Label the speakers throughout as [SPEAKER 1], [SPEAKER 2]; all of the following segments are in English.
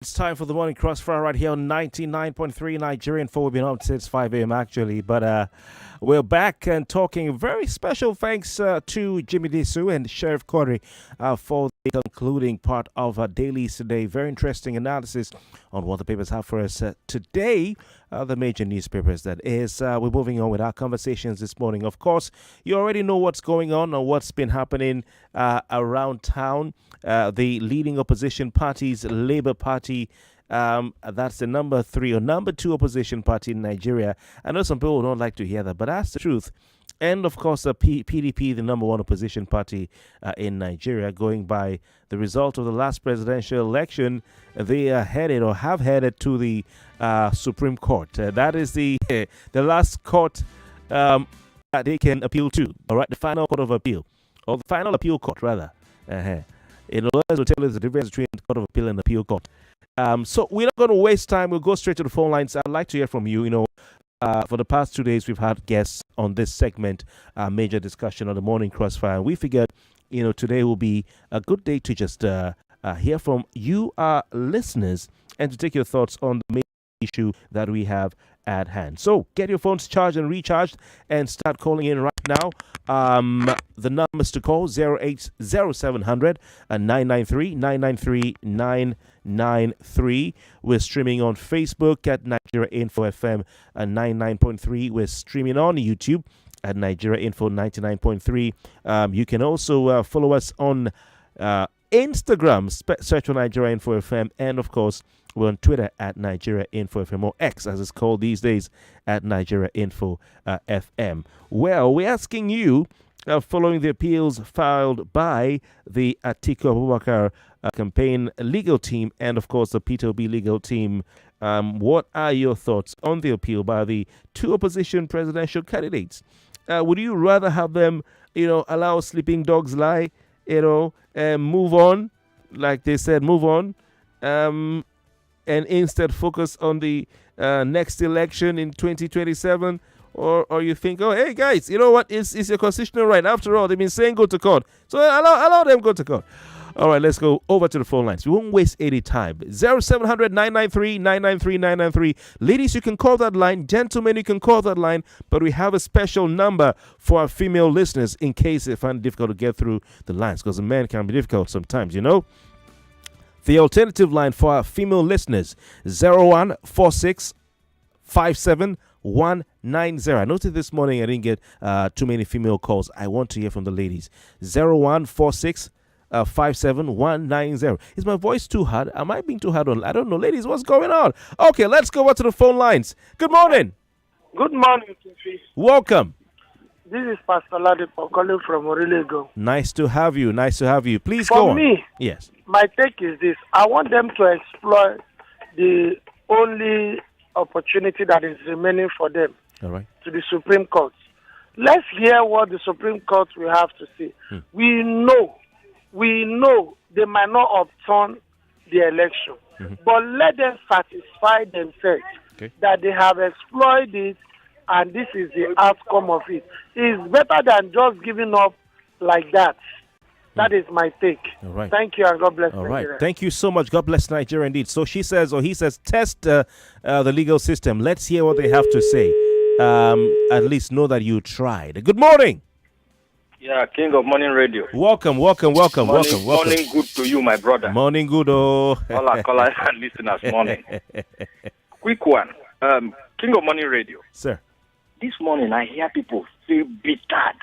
[SPEAKER 1] It's time for the morning crossfire right here on 99.3 Nigerian 4. We've been on since 5 a.m. actually, but we're back and talking. Very special thanks to Jimmy Disu and Sheriff Quadri for the concluding part of our dailies today. Very interesting analysis on what the papers have for us today. The major newspapers, that is. We're moving on with our conversations this morning. Of course, you already know what's going on or what's been happening around town. The leading opposition parties, Labour Party, that's the number 3 or number 2 opposition party in Nigeria. I know some people don't like to hear that, but that's the truth. And of course, the PDP, the number 1 opposition party in Nigeria, going by the result of the last presidential election, they are headed or have headed to the Supreme Court. That is the last court that they can appeal to. All right, the final court of appeal, or the final appeal court rather. In other words, will tell us the difference between the court of appeal and the appeal court. So we're not going to waste time. We'll go straight to the phone lines. I'd like to hear from you. For the past 2 days, we've had guests on this segment, major discussion on the morning crossfire. And we figured, today will be a good day to just hear from you, our listeners, and to take your thoughts on the main issue that we have at hand. So get your phones charged and recharged and start calling in right now. The numbers to call 080700993 993. We're streaming on Facebook at Nigeria Info FM 99.3. We're streaming on YouTube at Nigeria Info 99.3. You can also follow us on Instagram, search for Nigeria Info FM, and of course we're on Twitter at Nigeria Info FM, or X as it's called these days, at Nigeria Info FM. Well, we're asking you, following the appeals filed by the Atiku Abubakar campaign legal team and of course the P2B legal team, what are your thoughts on the appeal by the 2 opposition presidential candidates? Would you rather have them, allow sleeping dogs lie, and move on, like they said, move on, and instead focus on the next election in 2027? Or you think, oh, hey, guys, you know what? It's your constitutional right. After all, they've been saying go to court. So allow them go to court. All right, let's go over to the phone lines. We won't waste any time. 0700 993 993 993. Ladies, you can call that line. Gentlemen, you can call that line. But we have a special number for our female listeners in case they find it difficult to get through the lines, because the men can be difficult sometimes, The alternative line for our female listeners, 014657 I noticed this morning I didn't get too many female calls. I want to hear from the ladies. 014657 Is my voice too hard? Am I being too hard on? I don't know. Ladies, what's going on? Okay, let's go over to the phone lines. Good morning.
[SPEAKER 2] Good morning, Kofi.
[SPEAKER 1] Welcome.
[SPEAKER 2] This is Pastor Ladipo calling from Orilego.
[SPEAKER 1] Nice to have you. Please go on.
[SPEAKER 2] For me,
[SPEAKER 1] yes,
[SPEAKER 2] my take is this. I want them to explore the only opportunity that is remaining for them.
[SPEAKER 1] All right.
[SPEAKER 2] To the Supreme Court. Let's hear what the Supreme Court will have to say. We know they might not overturn the election, but let them satisfy themselves that they have explored it and this is the outcome of it. It's better than just giving up like that. That is my take.
[SPEAKER 1] All right.
[SPEAKER 2] Thank you and God bless
[SPEAKER 1] Nigeria. Right. Thank you so much. God bless Nigeria indeed. So she says, or he says, test the legal system. Let's hear what they have to say. At least know that you tried. Good morning.
[SPEAKER 3] Yeah, King of Morning Radio.
[SPEAKER 1] Welcome.
[SPEAKER 3] Morning good to you, my brother.
[SPEAKER 1] Morning good, oh.
[SPEAKER 3] All our callers and listeners, morning. Quick one. King of Morning Radio.
[SPEAKER 1] Sir.
[SPEAKER 3] This morning, I hear people feel bitter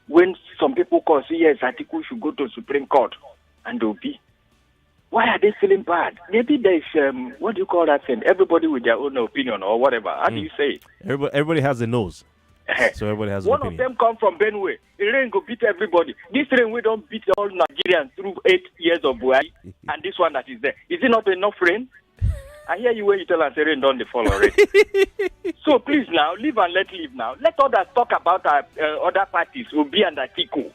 [SPEAKER 3] when some people call, say, yes, Atiku should go to Supreme Court and they'll be. Why are they feeling bad? Maybe there's, what do you call that thing? Everybody with their own opinion or whatever. How do you say it?
[SPEAKER 1] Everybody has a nose. So everybody has an opinion.
[SPEAKER 3] One of them come from Benue. The rain go beat everybody. This rain we don't beat all Nigerians through 8 years of Buhari. And this one that is there. Is it not enough rain? I hear you when you tell us the rain don't fall already. So please now, live and let live now. Let others talk about our other parties, Obi and Atiku.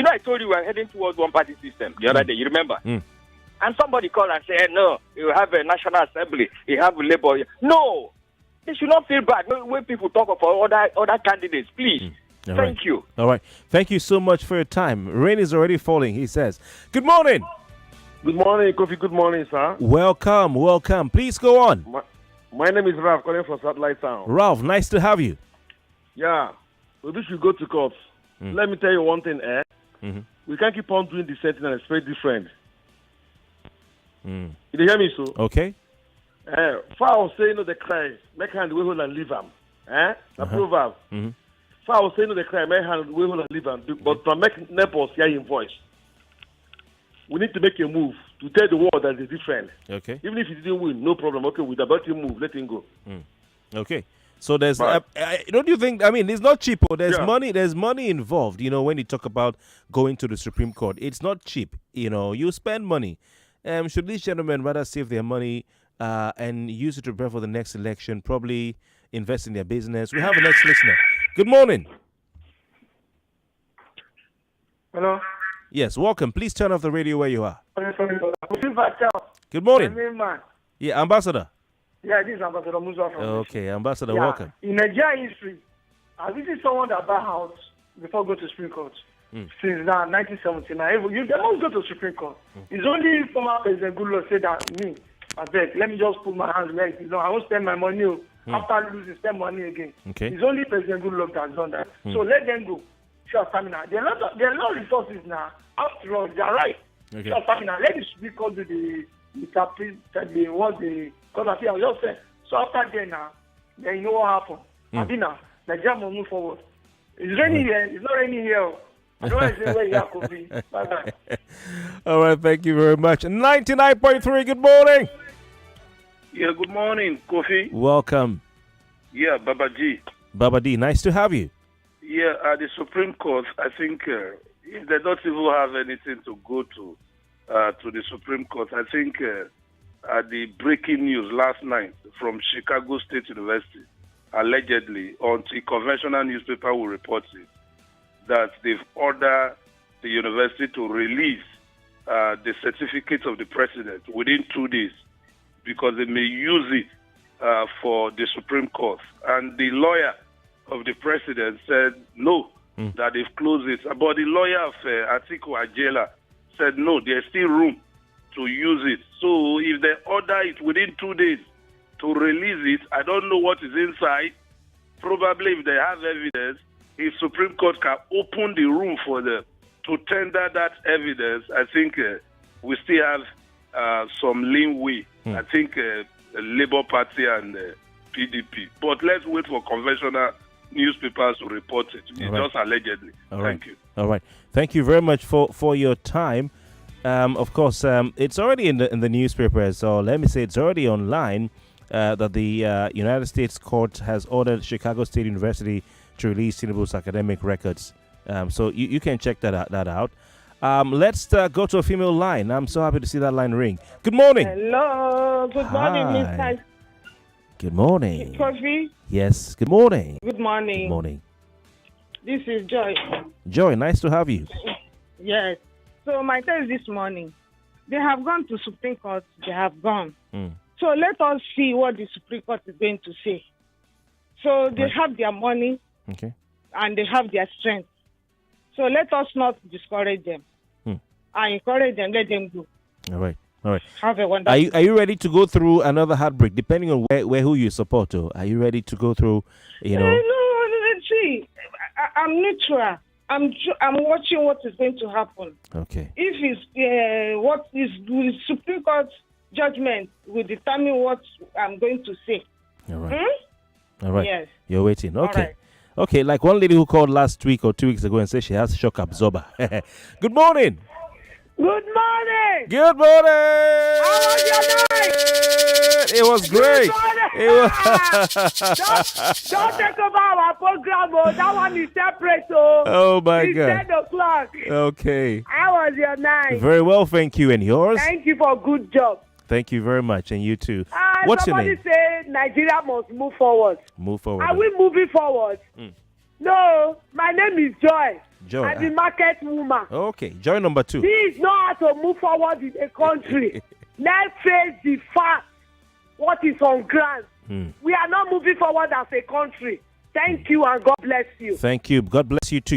[SPEAKER 3] I told you we're heading towards one party system the other day. You remember? And somebody called and said, no, you have a National Assembly, you have a Labour. No, they should not feel bad when people talk about other candidates, please. Thank you.
[SPEAKER 1] All right. Thank you so much for your time. Rain is already falling, he says. Good morning.
[SPEAKER 4] Good morning, Kofi. Good morning, sir.
[SPEAKER 1] Welcome. Please go on.
[SPEAKER 4] My name is Ralph, calling from Satellite Town.
[SPEAKER 1] Ralph, nice to have you.
[SPEAKER 4] Yeah. So this should go to court. Let me tell you one thing, We can't keep on doing the same thing and expect different. You hear me, so?
[SPEAKER 1] Okay.
[SPEAKER 4] Foul say no the cry, make hand we hold and leave them. The proverb. Foul say no the cry, make hand we hold and leave them. But to make neighbors hear him voice, we need to make a move to tell the world that it's different.
[SPEAKER 1] Okay.
[SPEAKER 4] Even if he didn't win, no problem. Okay, with about him move, let him go.
[SPEAKER 1] Okay. So there's, don't you think? I mean, it's not cheap. There's money. There's money involved. When you talk about going to the Supreme Court, it's not cheap. You spend money. Should these gentlemen rather save their money and use it to prepare for the next election? Probably invest in their business. We have a next listener. Good morning.
[SPEAKER 2] Hello.
[SPEAKER 1] Yes, welcome. Please turn off the radio where you are.
[SPEAKER 2] Kofi Bartels.
[SPEAKER 1] Good morning.
[SPEAKER 2] My name, man.
[SPEAKER 1] Yeah, Ambassador.
[SPEAKER 2] Yeah, this is Ambassador Musa from.
[SPEAKER 1] Okay, Ambassador, welcome.
[SPEAKER 2] In Nigerian history, I visit someone that buy house before go to Supreme Court. Since now, 1979, you must go to Supreme Court. It's only former President Goodluck said that me, I beg, let me just put my hands like I won't spend my money. After losing, spend money again.
[SPEAKER 1] Okay.
[SPEAKER 2] It's only President Goodluck that has done that. So let them go. Sure, stamina. There are a lot of resources now. After all, they are right.
[SPEAKER 1] Okay.
[SPEAKER 2] Sure, stamina. Let the Supreme Court do the what the court of appeal just said. So after that now, then you know what happened. Adina, Nigeria must move forward. It's raining here. It's not raining here. I don't want to say where you are, Kofi. Bye-bye.
[SPEAKER 1] All right, thank you very much. 99.3, good morning.
[SPEAKER 5] Yeah, good morning, Kofi.
[SPEAKER 1] Welcome.
[SPEAKER 5] Yeah, Baba G.
[SPEAKER 1] Baba D, nice to have you.
[SPEAKER 5] Yeah, at the Supreme Court, I think if they don't even have anything to go to the Supreme Court, I think the breaking news last night from Chicago State University, allegedly, until conventional newspaper will report it, that they've ordered the university to release the certificate of the president within 2 days because they may use it for the Supreme Court. And the lawyer of the president said no, that they've closed it. But the lawyer of Atiku said no, there's still room to use it. So if they order it within 2 days to release it, I don't know what is inside. Probably if they have evidence, if Supreme Court can open the room for them to tender that evidence, I think we still have some leeway. I think Labour Party and PDP. But let's wait for conventional newspapers to report it. It's just allegedly. Thank you.
[SPEAKER 1] All right. Thank you very much for your time. Of course, it's already in the newspapers, so let me say it's already online that the United States Court has ordered Chicago State University to release Tinubu's academic records. So you can check that out. Let's go to a female line. I'm so happy to see that line ring. Good morning.
[SPEAKER 6] Hello. Good morning, Mr.
[SPEAKER 1] Good morning.
[SPEAKER 6] Kofi.
[SPEAKER 1] Yes. Good morning.
[SPEAKER 6] Good morning.
[SPEAKER 1] Good morning.
[SPEAKER 6] This is Joy.
[SPEAKER 1] Joy, nice to have you.
[SPEAKER 6] Yes. So my test this morning, they have gone to Supreme Court. They have gone. So let us see what the Supreme Court is going to say. So they have their money.
[SPEAKER 1] Okay.
[SPEAKER 6] And they have their strength. So let us not discourage them. I encourage them, let them go.
[SPEAKER 1] All right.
[SPEAKER 6] Have a wonderful
[SPEAKER 1] Are you ready to go through another heartbreak, depending on where who you support? Are you ready to go through,
[SPEAKER 6] No, see, I'm neutral. I'm watching what is going to happen.
[SPEAKER 1] Okay.
[SPEAKER 6] If it's what is the Supreme Court judgment will determine what I'm going to say.
[SPEAKER 1] All right. All right.
[SPEAKER 6] Yes.
[SPEAKER 1] You're waiting. Okay.
[SPEAKER 6] Right.
[SPEAKER 1] Okay, like one lady who called last week or 2 weeks ago and said she has shock absorber. Good morning.
[SPEAKER 6] Good morning.
[SPEAKER 1] Good morning.
[SPEAKER 6] How was your night?
[SPEAKER 1] It was great.
[SPEAKER 6] Don't take over our program. That one is separate.
[SPEAKER 1] Oh my
[SPEAKER 6] it's
[SPEAKER 1] God.
[SPEAKER 6] 10 o'clock.
[SPEAKER 1] Okay.
[SPEAKER 6] How was your night?
[SPEAKER 1] Very well, thank you. And yours?
[SPEAKER 6] Thank you for a good job.
[SPEAKER 1] Thank you very much. And you too. What's your name?
[SPEAKER 6] Somebody say Nigeria must move forward.
[SPEAKER 1] Move forward.
[SPEAKER 6] Are we moving forward? No. My name is Joy.
[SPEAKER 1] Joy.
[SPEAKER 6] I'm the market woman.
[SPEAKER 1] Okay. Joy number 2.
[SPEAKER 6] This is not how to move forward in a country. Let's face the fact. What is on ground. We are not moving forward as a country. Thank you and God bless you.
[SPEAKER 1] Thank you. God bless you too.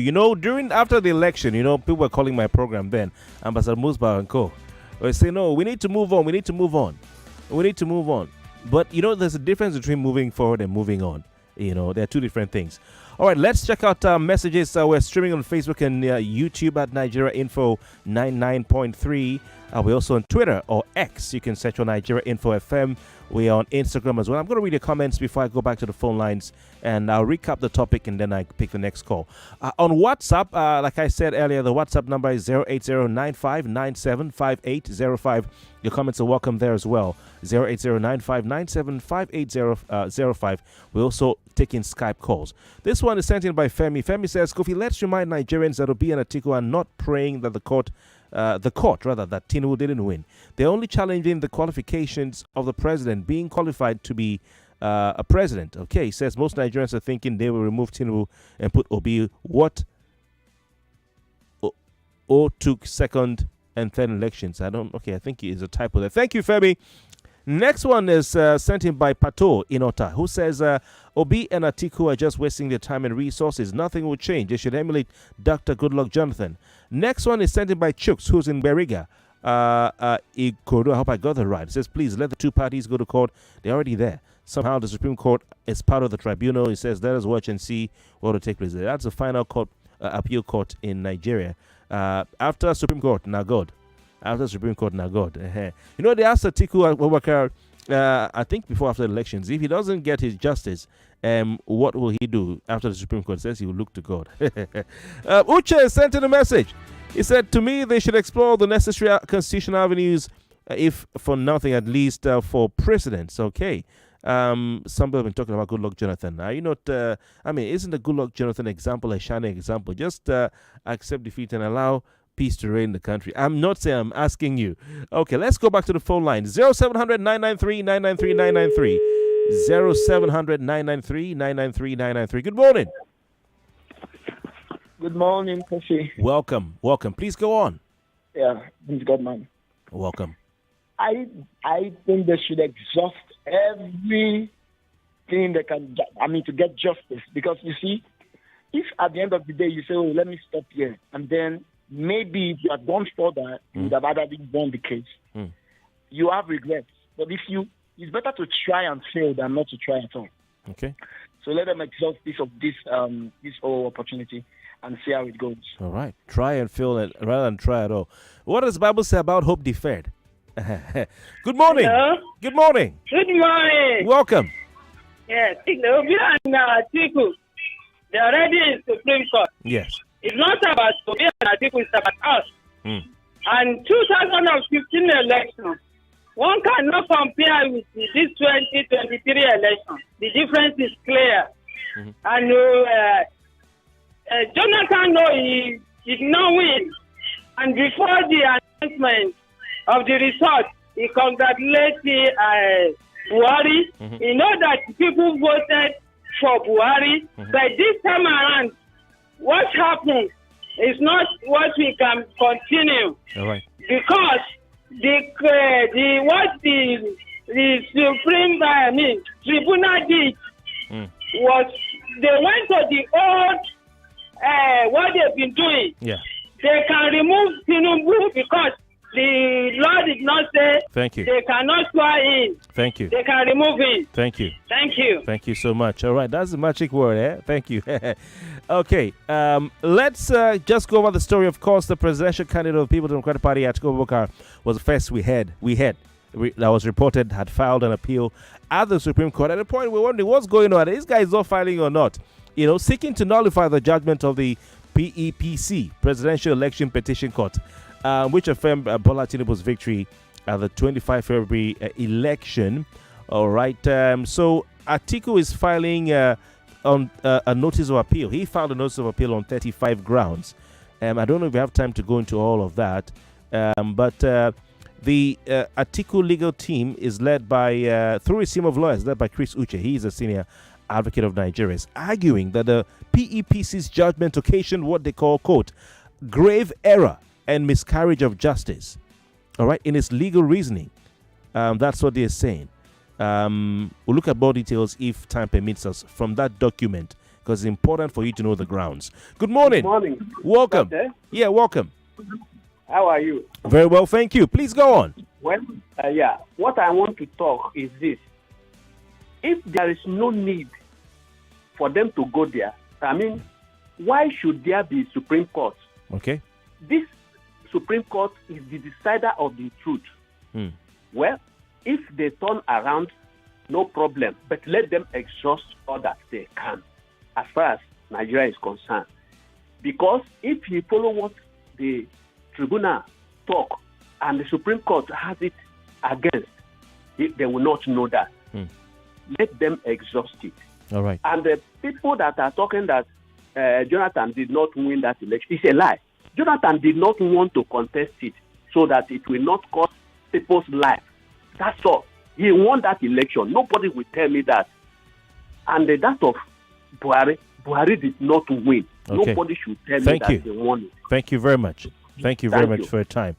[SPEAKER 1] After the election, people were calling my program then, Ambassador Musba and Co. or say, no, we need to move on. We need to move on. We need to move on. But, there's a difference between moving forward and moving on. They're two different things. All right, let's check out messages. We're streaming on Facebook and YouTube at Nigeria Info 99.3. We're also on Twitter or X. You can search for Nigeria Info FM. We are on Instagram as well. I'm going to read your comments before I go back to the phone lines, and I'll recap the topic, and then I pick the next call. On WhatsApp, like I said earlier, the WhatsApp number is 08095975805. Your comments are welcome there as well. 08095975805. We're also taking Skype calls. This one is sent in by Femi. Femi says, Kofi, let's remind Nigerians that Obi and Atiku are not praying that that Tinubu didn't win. They're only challenging the qualifications of the president being qualified to be a president. Okay, he says most Nigerians are thinking they will remove Tinubu and put Obi. What O took second and third elections. I think it is a typo there. Thank you, Femi. Next one is sent in by Pato Inota, who says Obi and Atiku are just wasting their time and resources. Nothing will change. They should emulate Dr. Goodluck Jonathan. Next one is sent in by Chooks, who's in Beriga. Ikodo, I hope I got that right. It says, please let the two parties go to court. They're already there. Somehow the Supreme Court is part of the tribunal. It says, let us watch and see what will take place. That's the final court, appeal court in Nigeria. After Supreme Court, now God. After Supreme Court, now God. They asked Atiku Abubakar, I think after the elections, if he doesn't get his justice, what will he do after the Supreme Court? Says he will look to God. Uche sent in a message. He said, to me, they should explore the necessary constitutional avenues, if for nothing, at least for precedents. Okay. Some people have been talking about Goodluck Jonathan. Are you not, isn't the Goodluck Jonathan example a shining example? Just accept defeat and allow peace to reign in the country. I'm not saying, I'm asking you. Okay, let's go back to the phone line. 0700 993 993 993. 0700 993 993 993. Good morning.
[SPEAKER 7] Good morning, Kofi.
[SPEAKER 1] Welcome. Please go on.
[SPEAKER 7] Yeah, thank God, man.
[SPEAKER 1] Welcome.
[SPEAKER 7] I think they should exhaust everything they can, to get justice. Because you see, if at the end of the day you say, oh, let me stop here, and then maybe if you had gone further, you would have either won the case. You have regrets. But it's better to try and fail than not to try at all.
[SPEAKER 1] Okay.
[SPEAKER 7] So let them exhaust this whole opportunity and see how it goes.
[SPEAKER 1] All right. Try and fail rather than try at all. What does the Bible say about hope deferred? Good morning.
[SPEAKER 8] Hello?
[SPEAKER 1] Good morning.
[SPEAKER 8] Good morning.
[SPEAKER 1] Welcome.
[SPEAKER 8] Yes, Obi and Atiku, they're already in Supreme Court.
[SPEAKER 1] Yes.
[SPEAKER 8] It's not about Obi and Atiku, it's about us. And 2015 election, one cannot compare with this 2023 election. The difference is clear. And Jonathan, he did not win. And before the announcement of the result, he congratulated Buhari. You know that people voted for Buhari. But this time around, what happened is not what we can continue.
[SPEAKER 1] All right. Because
[SPEAKER 8] the Supreme Tribunal did was they went to the old what they've been doing.
[SPEAKER 1] Yeah.
[SPEAKER 8] They can remove Tinubu because the law did not say
[SPEAKER 1] Thank you.
[SPEAKER 8] They cannot swear in.
[SPEAKER 1] Thank you.
[SPEAKER 8] They can remove it.
[SPEAKER 1] Thank you.
[SPEAKER 8] Thank you.
[SPEAKER 1] Thank you so much. All right, that's the magic word, eh? Thank you. Okay, let's just go over the story. Of course, the presidential candidate of the People's Democratic Party, Atiku Abubakar, was the first that was reported had filed an appeal at the Supreme Court. At the point we're wondering what's going on. Are these guys not filing or not? Seeking to nullify the judgment of the PEPC, Presidential Election Petition Court, which affirmed Bola Tinubu's victory at the 25 February election. All right. So Atiku is filing on a notice of appeal. He filed a notice of appeal on 35 grounds. I don't know if we have time to go into all of that. But the Atiku legal team is led by, through a team of lawyers, led by Chris Uche. He is a senior advocate of Nigeria, is arguing that the PEPC's judgment occasioned what they call, quote, grave error and miscarriage of justice. All right, in its legal reasoning. That's what they're saying. We'll look at more details if time permits us from that document, because it's important for you to know the grounds. Good morning.
[SPEAKER 9] Good morning.
[SPEAKER 1] Welcome.
[SPEAKER 9] Okay.
[SPEAKER 1] Yeah, welcome.
[SPEAKER 9] How are you?
[SPEAKER 1] Very well, thank you. Please go on.
[SPEAKER 9] Well, what I want to talk is this. If there is no need for them to go there, I mean, why should there be Supreme Court?
[SPEAKER 1] Okay.
[SPEAKER 9] This Supreme Court is the decider of the truth. Well, if they turn around, no problem, but let them exhaust all that they can as far as Nigeria is concerned. Because if you follow what the tribunal talk and the Supreme Court has it against, they will not know that. Let them exhaust it.
[SPEAKER 1] All right.
[SPEAKER 9] And the people that are talking that Jonathan did not win that election, it's a lie. Jonathan did not want to contest it so that it will not cost people's life. That's all. He won that election. Nobody will tell me that. And that of Buhari did not win.
[SPEAKER 1] Okay.
[SPEAKER 9] Nobody should tell me that he won it.
[SPEAKER 1] Thank you very much. Thank you very much for your time.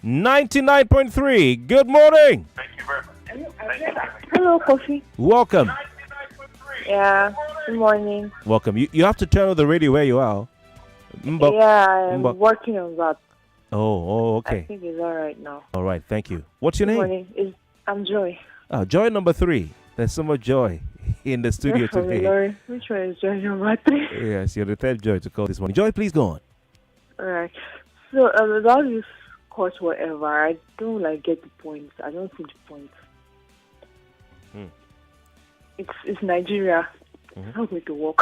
[SPEAKER 1] 99.3, good morning.
[SPEAKER 9] Thank you very much.
[SPEAKER 10] Hello, Kofi.
[SPEAKER 1] Welcome.
[SPEAKER 10] Yeah, good morning.
[SPEAKER 1] Welcome. You have to turn on the radio where you are.
[SPEAKER 10] I'm working on that.
[SPEAKER 1] Oh, okay.
[SPEAKER 10] I think it's all right now.
[SPEAKER 1] All right, thank you. What's your name?
[SPEAKER 10] Morning. I'm Joy.
[SPEAKER 1] Joy number 3. There's so much joy in the studio today.
[SPEAKER 10] Lord. Which one is Joy number 3?
[SPEAKER 1] Yes, you're the third Joy to call this morning. Joy, please go on.
[SPEAKER 10] All right. So, about this court, whatever, I don't get the points. I don't see the points. It's Nigeria. It's not going to work.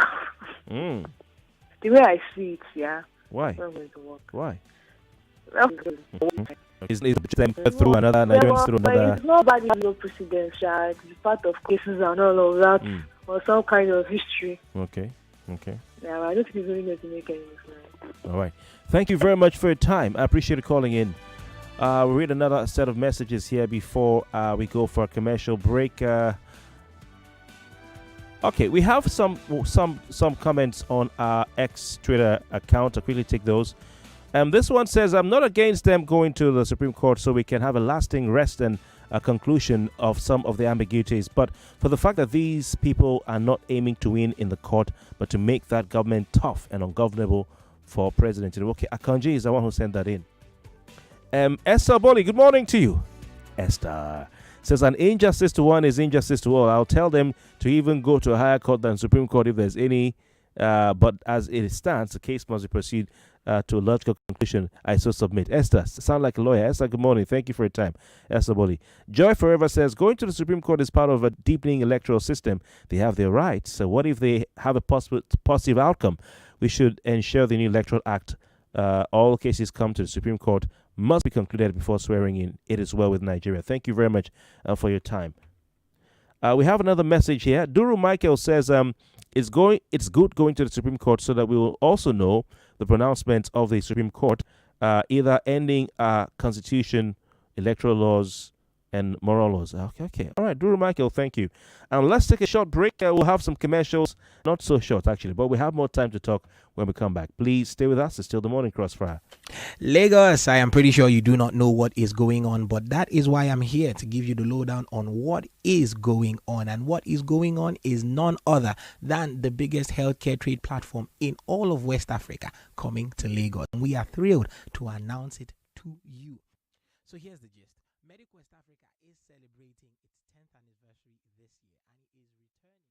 [SPEAKER 10] The way I see it, yeah.
[SPEAKER 1] Why?
[SPEAKER 10] It's not going to work.
[SPEAKER 1] Why?
[SPEAKER 10] It's
[SPEAKER 1] them through another Nigerians through another.
[SPEAKER 10] It's nobody no presidential. It's part of cases and all of that, or some kind of history.
[SPEAKER 1] Okay.
[SPEAKER 10] Yeah, I don't think it's really going to make any difference.
[SPEAKER 1] All right. Thank you very much for your time. I appreciate you calling in. We'll read another set of messages here before we go for a commercial break. Okay, we have some comments on our X Twitter account. I'll quickly take those. This one says, I'm not against them going to the Supreme Court so we can have a lasting rest and a conclusion of some of the ambiguities. But for the fact that these people are not aiming to win in the court, but to make that government tough and ungovernable for President. Okay, Akanji is the one who sent that in. Esther Boli, good morning to you. Esther says, an injustice to one is injustice to all. I'll tell them to even go to a higher court than Supreme Court if there's any. But as it stands, the case must be pursued to a logical conclusion. I so submit. Esther, sound like a lawyer. Esther, good morning. Thank you for your time. Esther Boli. Joy Forever says, going to the Supreme Court is part of a deepening electoral system. They have their rights. So what if they have a positive outcome? We should ensure the new Electoral Act, all cases come to the Supreme Court, must be concluded before swearing in. It is well with Nigeria. Thank you very much for your time. We have another message here. Duru Michael says, it's good going to the Supreme Court so that we will also know the pronouncement of the Supreme Court, either ending constitution, electoral laws, and moral laws. Okay. All right, Duru Michael, thank you. And let's take a short break. We'll have some commercials. Not so short, actually, but we have more time to talk when we come back. Please stay with us. It's still the Morning Crossfire.
[SPEAKER 11] Lagos, I am pretty sure you do not know what is going on, but that is why I'm here to give you the lowdown on what is going on. And what is going on is none other than the biggest healthcare trade platform in all of West Africa coming to Lagos. And we are thrilled to announce it to you. So here's the gist. Medic West Africa is celebrating its 10th anniversary this year and it is returning.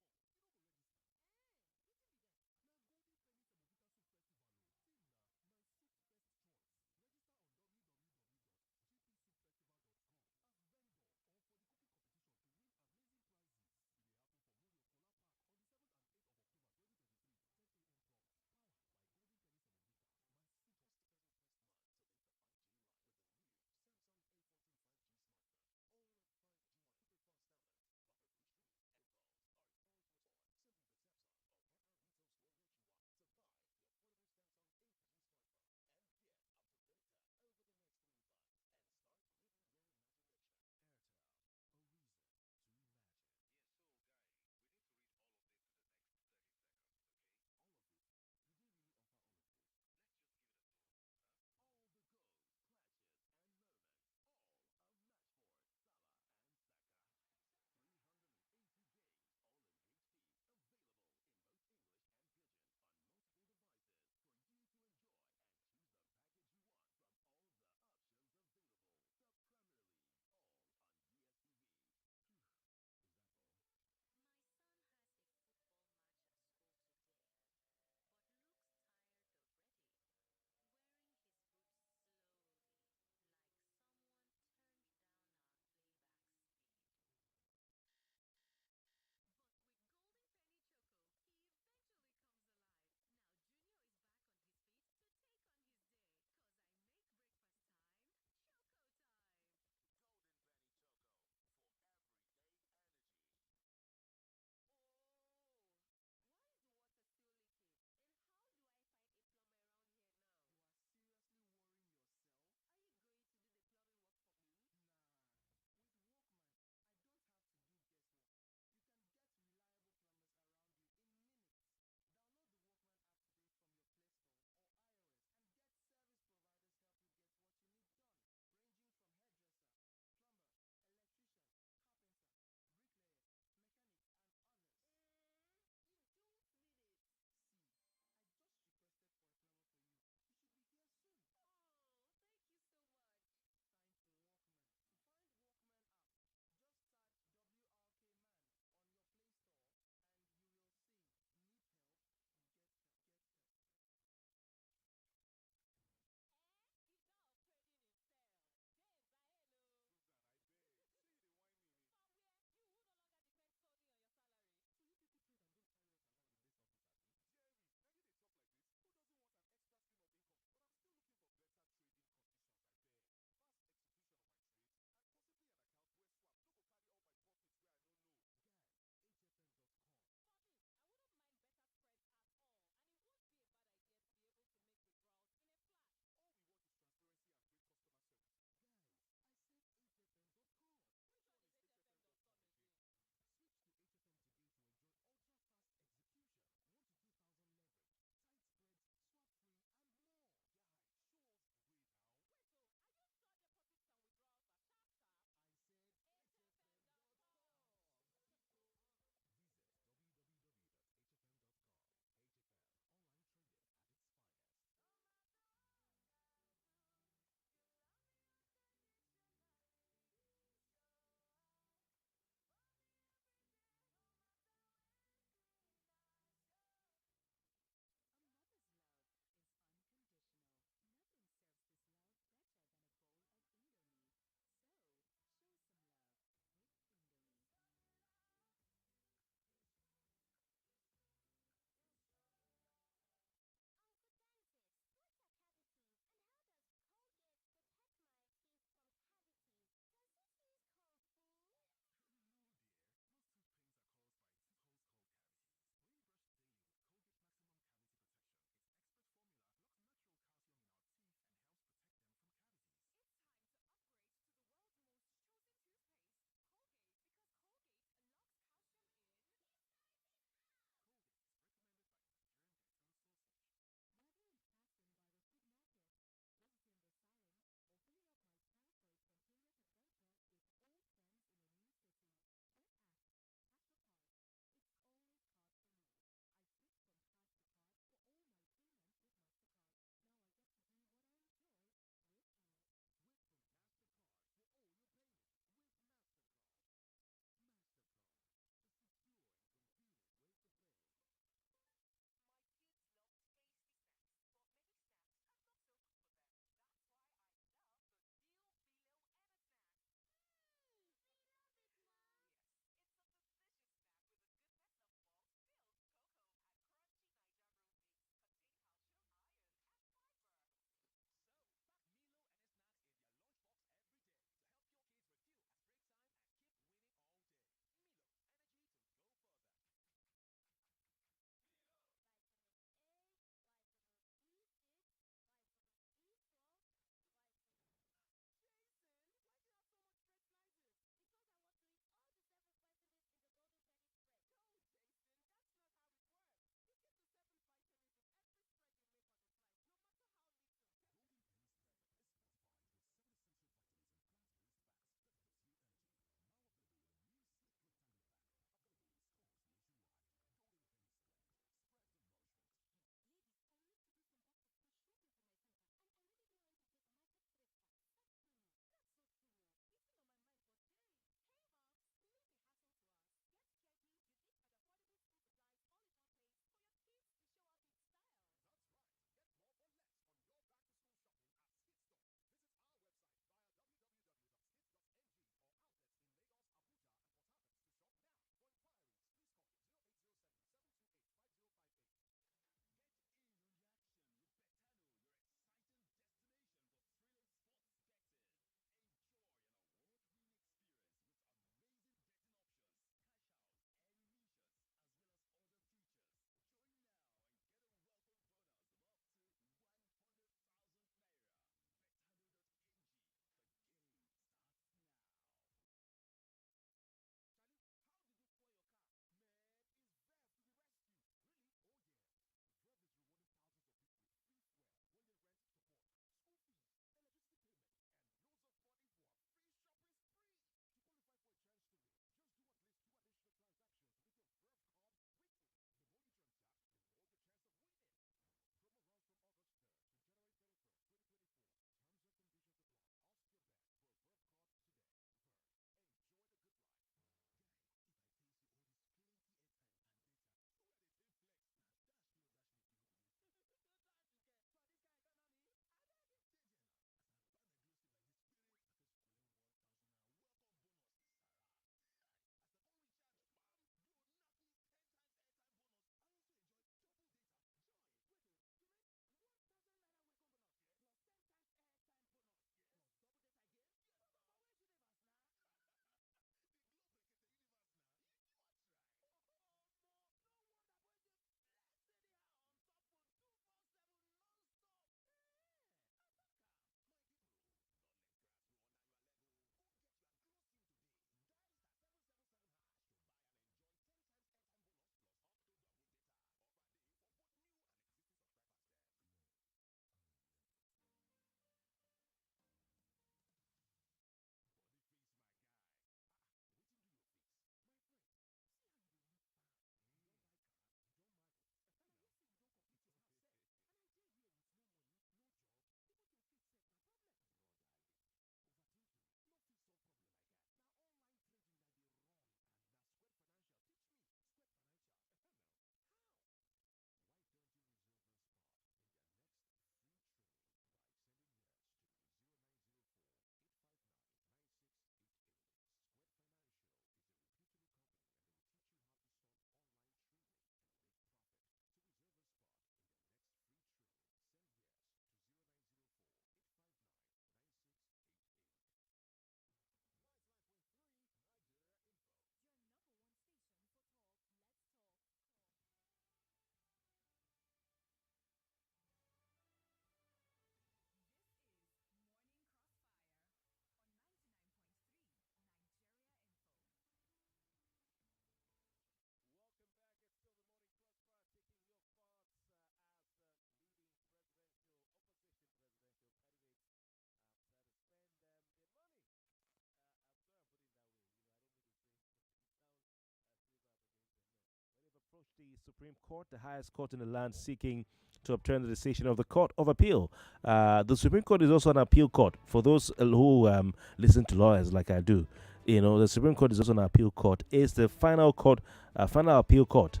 [SPEAKER 1] the Supreme Court, the highest court in the land, seeking to overturn the decision of the Court of Appeal. The Supreme Court is also an appeal court. For those who listen to lawyers like I do, the Supreme Court is also an appeal court. It's the final court, final appeal court.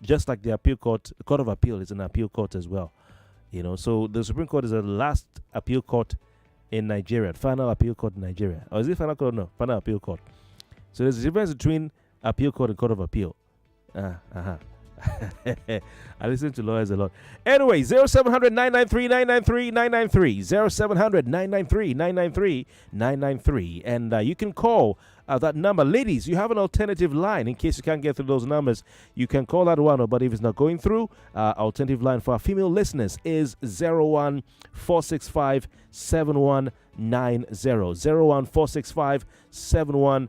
[SPEAKER 1] Just like the appeal court, the Court of Appeal is an appeal court as well. So the Supreme Court is the last appeal court in Nigeria, final appeal court in Nigeria. Or is it final court? No, final appeal court. So there's a difference between appeal court and Court of Appeal. I listen to lawyers a lot. Anyway, 0700 993 993 993 0700 993 993 993, and you can call that number. Ladies, you have an alternative line in case you can't get through those numbers. You can call that one, but if it's not going through, alternative line for our female listeners is 01 465 7190 01 465 7190.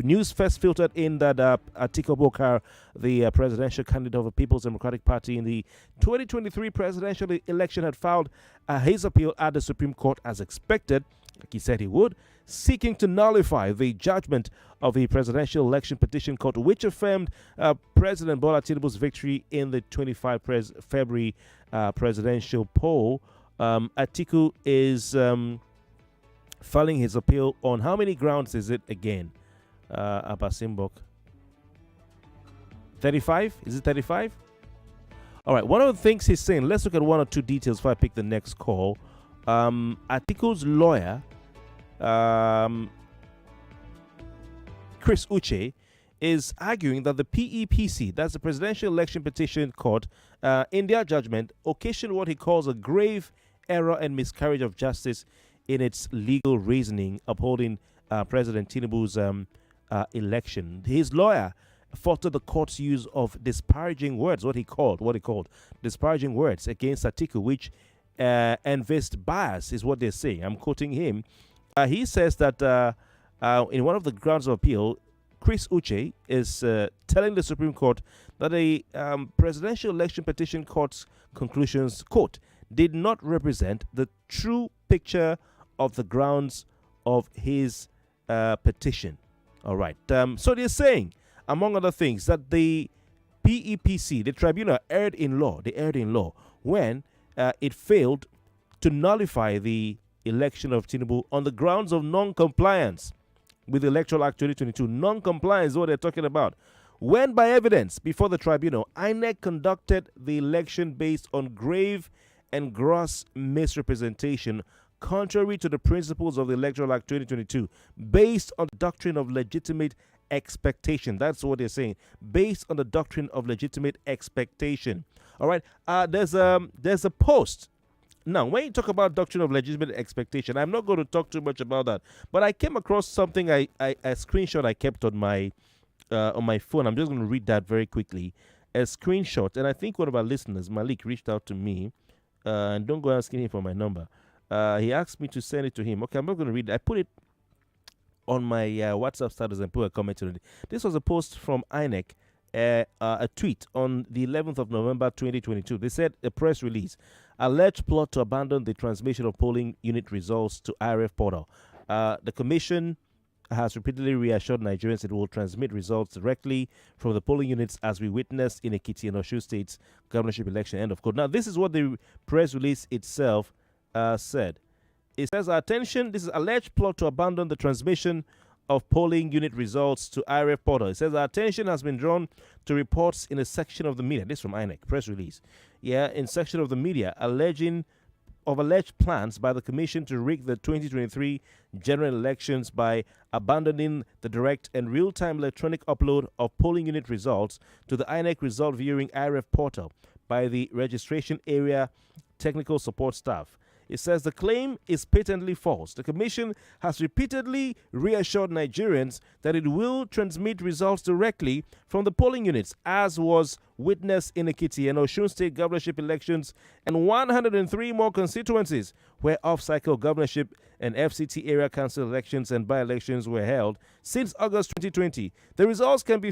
[SPEAKER 1] News first filtered in that Atiku Abubakar, the presidential candidate of the People's Democratic Party in the 2023 presidential election, had filed his appeal at the Supreme Court as expected, like he said he would, seeking to nullify the judgment of the Presidential Election Petition Court, which affirmed President Bola Tinubu's victory in the 25 February presidential poll. Atiku is filing his appeal on how many grounds is it again? Abasimbok. 35? Is it 35? All right. One of the things he's saying, let's look at one or two details before I pick the next call. Atiku's lawyer, Chris Uche, is arguing that the PEPC, that's the Presidential Election Petition Court, in their judgment, occasioned what he calls a grave error and miscarriage of justice in its legal reasoning upholding President Tinubu's election. His lawyer faulted the court's use of disparaging words, what he called disparaging words against Atiku, which envisaged bias, is what they're saying. I'm quoting him. He says that in one of the grounds of appeal, Chris Uche is telling the Supreme Court that the Presidential Election Petition Court's conclusions, quote, did not represent the true picture of the grounds of his petition. All right. So they're saying, among other things, that the PEPC, the tribunal, erred in law. They erred in law when it failed to nullify the election of Tinubu on the grounds of non-compliance with the Electoral Act 2022. Non-compliance is what they're talking about. When, by evidence before the tribunal, INEC conducted the election based on grave and gross misrepresentation contrary to the principles of the Electoral Act 2022, based on the doctrine of legitimate expectation. That's what they're saying. Based on the doctrine of legitimate expectation. All right. There's a post. Now, when you talk about doctrine of legitimate expectation, I'm not going to talk too much about that. But I came across something, a screenshot I kept on my phone. I'm just going to read that very quickly. A screenshot, and I think one of our listeners, Malik, reached out to me. And don't go asking him for my number. He asked me to send it to him. Okay, I'm not going to read it. I put it on my WhatsApp status and put a comment on it. This was a post from INEC, a tweet on the 11th of November 2022. They said a press release, alleged plot to abandon the transmission of polling unit results to IRF portal. The commission has repeatedly reassured Nigerians it will transmit results directly from the polling units, as we witnessed in Ekiti and Osun State's governorship election. End of quote. Now, this is what the press release itself said. It says, attention, this is alleged plot to abandon the transmission of polling unit results to IRF portal. It says, our attention has been drawn to reports in a section of the media. This is from INEC, press release. Yeah, in section of the media, alleged plans by the Commission to rig the 2023 general elections by abandoning the direct and real-time electronic upload of polling unit results to the INEC result viewing IRF portal by the registration area technical support staff. It says the claim is patently false. The Commission has repeatedly reassured Nigerians that it will transmit results directly from the polling units, as was witnessed in Ekiti and Osun State governorship elections and 103 more constituencies where off-cycle governorship and FCT area council elections and by-elections were held since August 2020. The results can be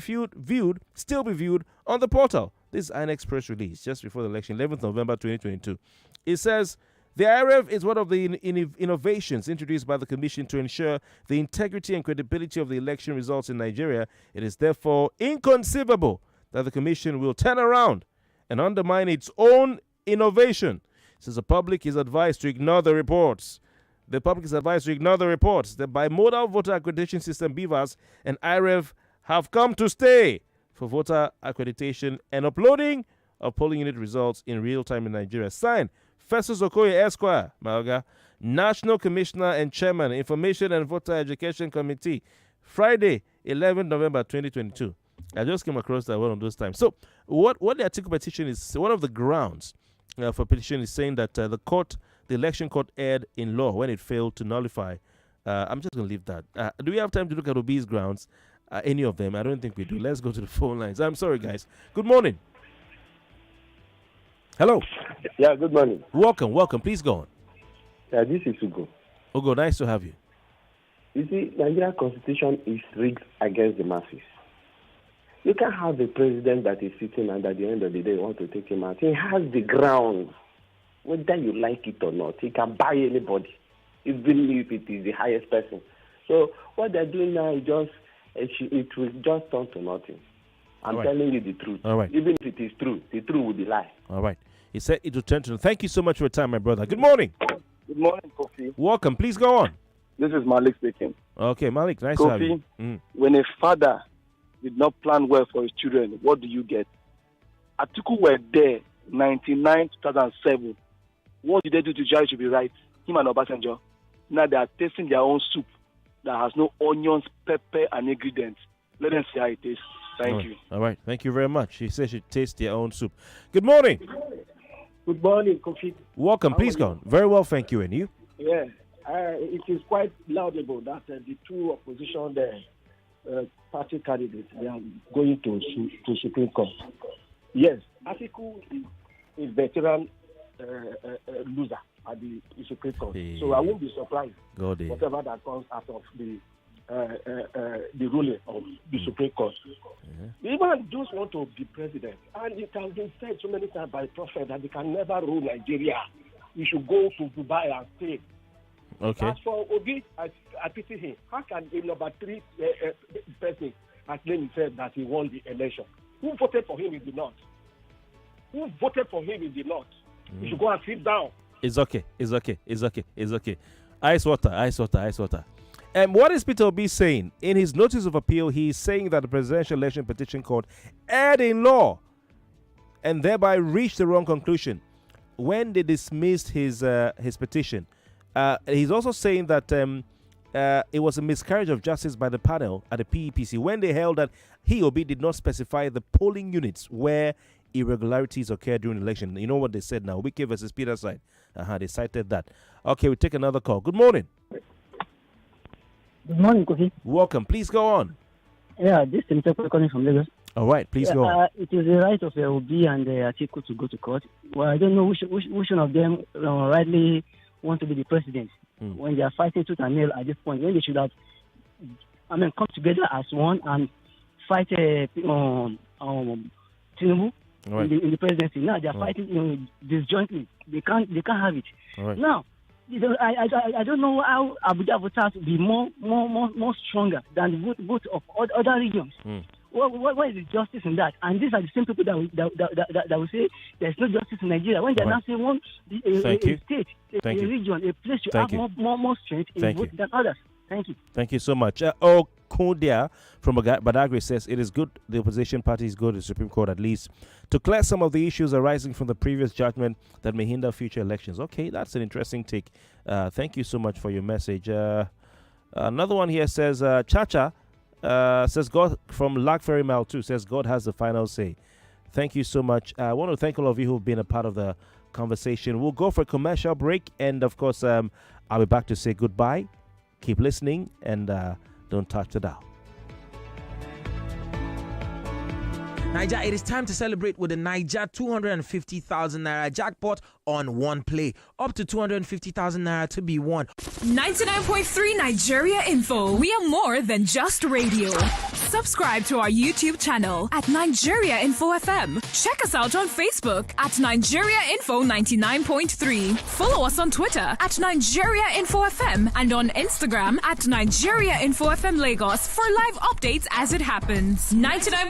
[SPEAKER 1] still be viewed on the portal. This is INEC's press release just before the election, 11th November 2022. It says, The IREV is one of the innovations introduced by the Commission to ensure the integrity and credibility of the election results in Nigeria. It is therefore inconceivable that the Commission will turn around and undermine its own innovation. Says the public is advised to ignore the reports. The public is advised to ignore the reports. The bimodal voter accreditation system (BVAS) and IREV have come to stay for voter accreditation and uploading of polling unit results in real time in Nigeria. Signed, Festus Okoye Esquire, Malga, National Commissioner and Chairman, Information and Voter Education Committee, Friday, 11 November 2022. I just came across that one of those times. So, what the Atiku petition is, one of the grounds for petition is saying that the election court erred in law when it failed to nullify. I'm just going to leave that. Do we have time to look at Obi's grounds? Any of them? I don't think we do. Let's go to the phone lines. I'm sorry, guys. Good morning. Hello.
[SPEAKER 12] Yeah, good morning.
[SPEAKER 1] Welcome. Please go on.
[SPEAKER 12] Yeah, this is Ugo.
[SPEAKER 1] Ugo, nice to have you.
[SPEAKER 12] You see, Nigerian constitution is rigged against the masses. You can't have a president that is sitting and at the end of the day want to take him out. He has the ground. Whether you like it or not, he can buy anybody, even if it is the highest person. So what they're doing now is it will just turn to nothing. I'm telling you the truth.
[SPEAKER 1] All right.
[SPEAKER 12] Even if it is true, the truth will be lie.
[SPEAKER 1] All right. He said it will turn to. Thank you so much for your time, my brother. Good morning.
[SPEAKER 13] Good morning, Kofi.
[SPEAKER 1] Welcome. Please go on.
[SPEAKER 13] This is Malik speaking.
[SPEAKER 1] Okay, Malik, nice
[SPEAKER 13] Kofi,
[SPEAKER 1] to have you.
[SPEAKER 13] When a father did not plan well for his children, what do you get? Atiku were there, 99, 2007. What did they do to Jai to be right? Him and Obasanjo. Now they are tasting their own soup that has no onions, pepper, and ingredients. Let them see how it tastes. Thank you.
[SPEAKER 1] All right. Thank you very much. He says you taste their own soup. Good morning.
[SPEAKER 14] Good morning, Kofi.
[SPEAKER 1] Welcome. Please go on. Very well, thank you. And you?
[SPEAKER 14] Yeah. It is quite laudable that the two opposition party candidates they are going to Supreme Court. Yes, Atiku is a veteran loser at the Supreme Court, so I won't be surprised whatever that comes out of the ruling of the Supreme Court. Even those want to be president, and it has been said so many times by prophet that they can never rule Nigeria. We should go to Dubai and stay.
[SPEAKER 1] Okay.
[SPEAKER 14] As for Obi, I pity him. How can a number 3 person claim himself that he won the election? Who voted for him in the North? Who voted for him in the North? You should go and sit down.
[SPEAKER 1] It's okay. Ice water. What is Peter Obi saying? In his notice of appeal, he is saying that the Presidential Election Petition Court erred in law and thereby reached the wrong conclusion when they dismissed his petition. He's also saying that it was a miscarriage of justice by the panel at the PEPC when they held that he, Obi, did not specify the polling units where irregularities occurred during the election. You know what they said now? Wike versus Peter side. They cited that. Okay, we take another call. Good morning.
[SPEAKER 15] Good morning, Kofi.
[SPEAKER 1] Welcome. Please go on.
[SPEAKER 15] Yeah, this is Temitope calling from Lagos.
[SPEAKER 1] All right, please go on.
[SPEAKER 15] It is the right of Obi and Atiku to go to court. Well, I don't know which one of them rightly want to be the president when they are fighting tooth and nail at this point, when they should have come together as one and fight Tinubu in the presidency. Now they are fighting disjointly. They can't have it.
[SPEAKER 1] Right.
[SPEAKER 15] Now I don't know how Abuja voters will be more stronger than the vote of other regions. What is the justice in that? And these are the same people that will say there's no justice in Nigeria when they're now saying a state, a region, a place to have more strength in vote than others. Thank you.
[SPEAKER 1] Thank you so much. Kodia from Badagry says it is good the opposition parties go to the Supreme Court at least to clear some of the issues arising from the previous judgment that may hinder future elections. Okay, that's an interesting take. Thank you so much for your message. Another one here says Chacha says God from Lac Ferry Mile 2 says God has the final say. Thank you so much. I want to thank all of you who've been a part of the conversation. We'll go for a commercial break, and of course I'll be back to say goodbye. Keep listening and don't touch the dial.
[SPEAKER 11] Niger, it is time to celebrate with the Niger 250,000 Naira jackpot on one play. Up to 250,000 Naira to be won.
[SPEAKER 16] 99.3 Nigeria Info. We are more than just radio. Subscribe to our YouTube channel at Nigeria Info FM. Check us out on Facebook at Nigeria Info 99.3. Follow us on Twitter at Nigeria Info FM and on Instagram at Nigeria Info FM Lagos for live updates as it happens. 99.